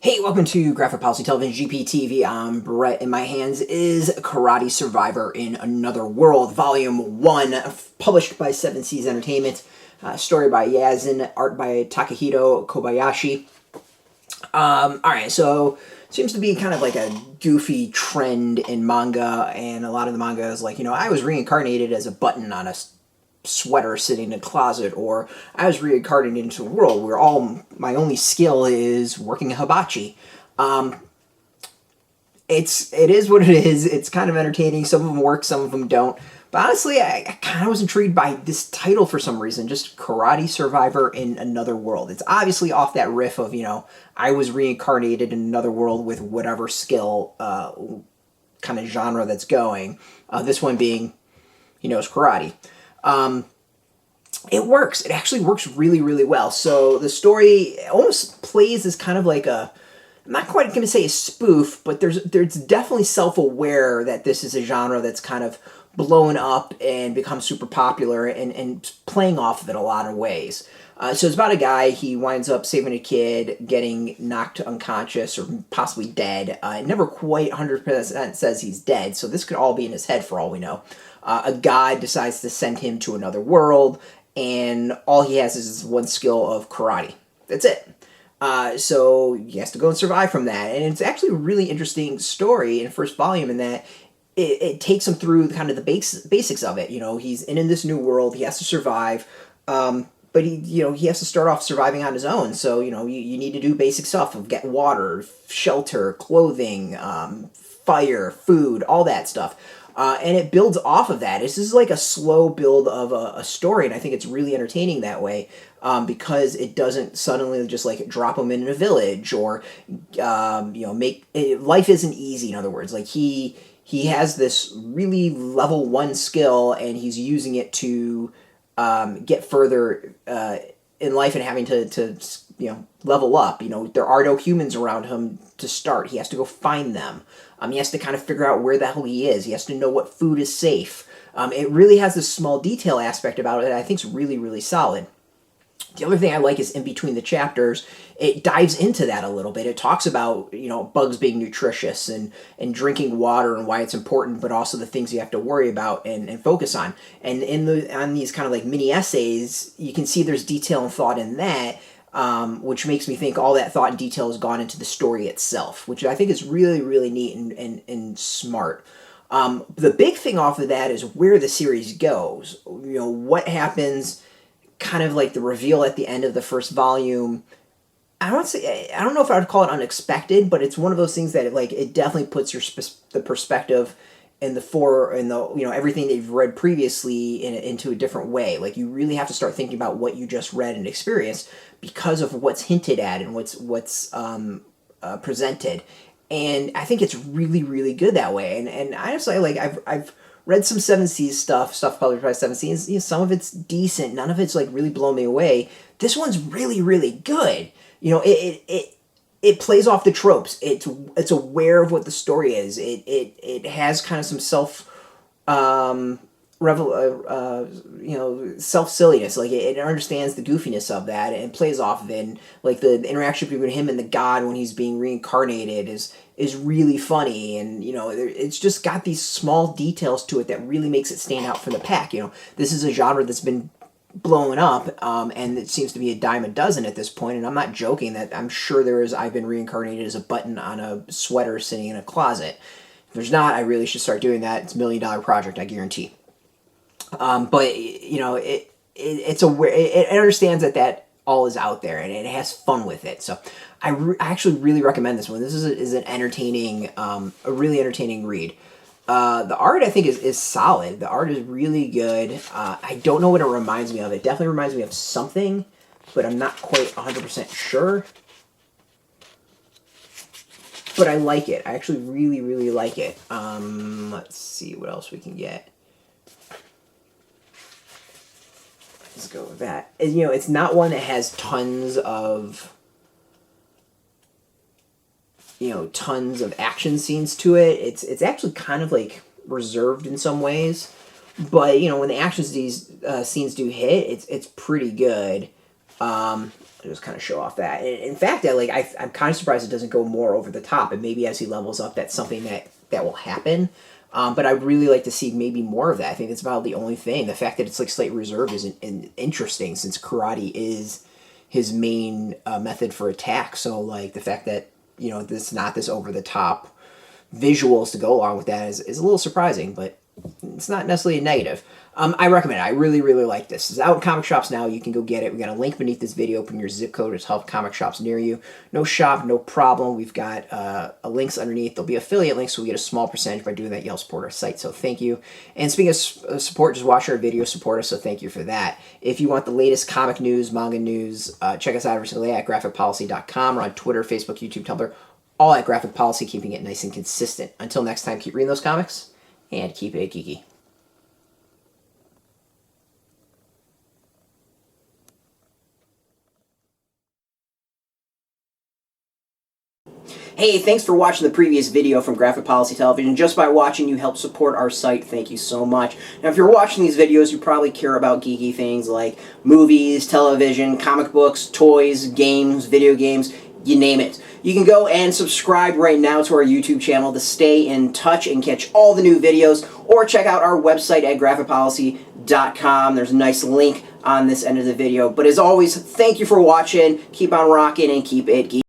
Hey, welcome to Graphic Policy Television, GPTV. I'm Brett. In my hands is Karate Survivor in Another World, Volume 1, published by 7 Seas Entertainment. Story by Yazin, art by Takahito Kobayashi. Alright, so seems to be kind of like a goofy trend in manga, and a lot of the manga is like, I was reincarnated as a button on a sweater sitting in a closet, or I was reincarnated into a world where my only skill is working a hibachi. It is what it is. It's kind of entertaining. Some of them work, some of them don't. But honestly, I kind of was intrigued by this title for some reason, just Karate Survivor in Another World. It's obviously off that riff of, I was reincarnated in another world with whatever skill kind of genre that's going. This one being, is karate. It works. It actually works really, really well. So the story almost plays as kind of like I'm not quite going to say a spoof, but there's definitely self-aware that this is a genre that's kind of blown up and become super popular and playing off of it a lot of ways. So it's about a guy, he winds up saving a kid, getting knocked unconscious or possibly dead. It never quite 100% says he's dead, so this could all be in his head for all we know. A god decides to send him to another world, and all he has is one skill of karate. That's it. So he has to go and survive from that. And it's actually a really interesting story in the first volume in that it takes him through kind of the basics of it. He's in this new world, he has to survive, but he has to start off surviving on his own. So, you need to do basic stuff of get water, shelter, clothing, fire, food, all that stuff. And it builds off of that. This is like a slow build of a story, and I think it's really entertaining that way because it doesn't suddenly just like drop him in a village or make it, life isn't easy. In other words, like he has this really level 1 skill, and he's using it to get further in life and having to level up. There are no humans around him to start. He has to go find them. He has to kind of figure out where the hell he is. He has to know what food is safe. It really has this small detail aspect about it that I think is really, really solid. The other thing I like is in between the chapters, it dives into that a little bit. It talks about, bugs being nutritious and drinking water and why it's important, but also the things you have to worry about and focus on. And on these kind of like mini essays, you can see there's detail and thought in that, which makes me think all that thought and detail has gone into the story itself, which I think is really, really neat and smart. The big thing off of that is where the series goes. What happens, kind of like the reveal at the end of the first volume. I don't know if I would call it unexpected, but it's one of those things that it definitely puts the perspective and everything that you've read previously into a different way. Like, you really have to start thinking about what you just read and experienced because of what's hinted at and what's presented. And I think it's really, really good that way. And honestly, I've read some 7 Seas stuff published by 7 Seas. Some of it's decent. None of it's really blown me away. This one's really, really good. It plays off the tropes. It's aware of what the story is. It has kind of some self silliness. It understands the goofiness of that and plays off of it. And the interaction between him and the god when he's being reincarnated is really funny. And it's just got these small details to it that really makes it stand out from the pack. This is a genre that's been blowing up, and it seems to be a dime a dozen at this point, and I'm not joking that I'm sure I've been reincarnated as a button on a sweater sitting in a closet. If there's not, I really should start doing that. It's $1 million project, I guarantee. But it's aware, it understands that all is out there, and it has fun with it. So I actually really recommend this one. This is an entertaining, a really entertaining read. The art, I think, is solid. The art is really good. I don't know what it reminds me of. It definitely reminds me of something, but I'm not quite 100% sure. But I like it. I actually really, really like it. Let's see what else we can get. Let's go with that. It's not one that has tons of action scenes to it. It's actually kind of reserved in some ways, but when the action scenes do hit, it's pretty good. I'll just kind of show off that. In fact, I'm kind of surprised it doesn't go more over the top. And maybe as he levels up, that's something that will happen. But I'd really like to see maybe more of that. I think that's about the only thing. The fact that it's like slight reserve is interesting, since karate is his main method for attack. So like the fact that, you know, this not this over the top visuals to go along with that is a little surprising, but it's not necessarily a negative. I recommend it. I really, really like this. It's out in comic shops now. You can go get it. We got a link beneath this video. Put in your zip code to help comic shops near you. No shop, no problem. We've got links underneath. There'll be affiliate links, so we get a small percentage by doing that. You'll support our site, so thank you. And speaking of support, just watch our video, support us, so thank you for that. If you want the latest comic news, manga news, check us out every single day at graphicpolicy.com. We're on Twitter, Facebook, YouTube, Tumblr, all at Graphic Policy, keeping it nice and consistent. Until next time, keep reading those comics, and keep it geeky. Hey, thanks for watching the previous video from Graphic Policy Television. Just by watching, you help support our site. Thank you so much. Now, if you're watching these videos, you probably care about geeky things like movies, television, comic books, toys, games, video games, you name it. You can go and subscribe right now to our YouTube channel to stay in touch and catch all the new videos, or check out our website at graphicpolicy.com. There's a nice link on this end of the video. But as always, thank you for watching. Keep on rocking and keep it geeky.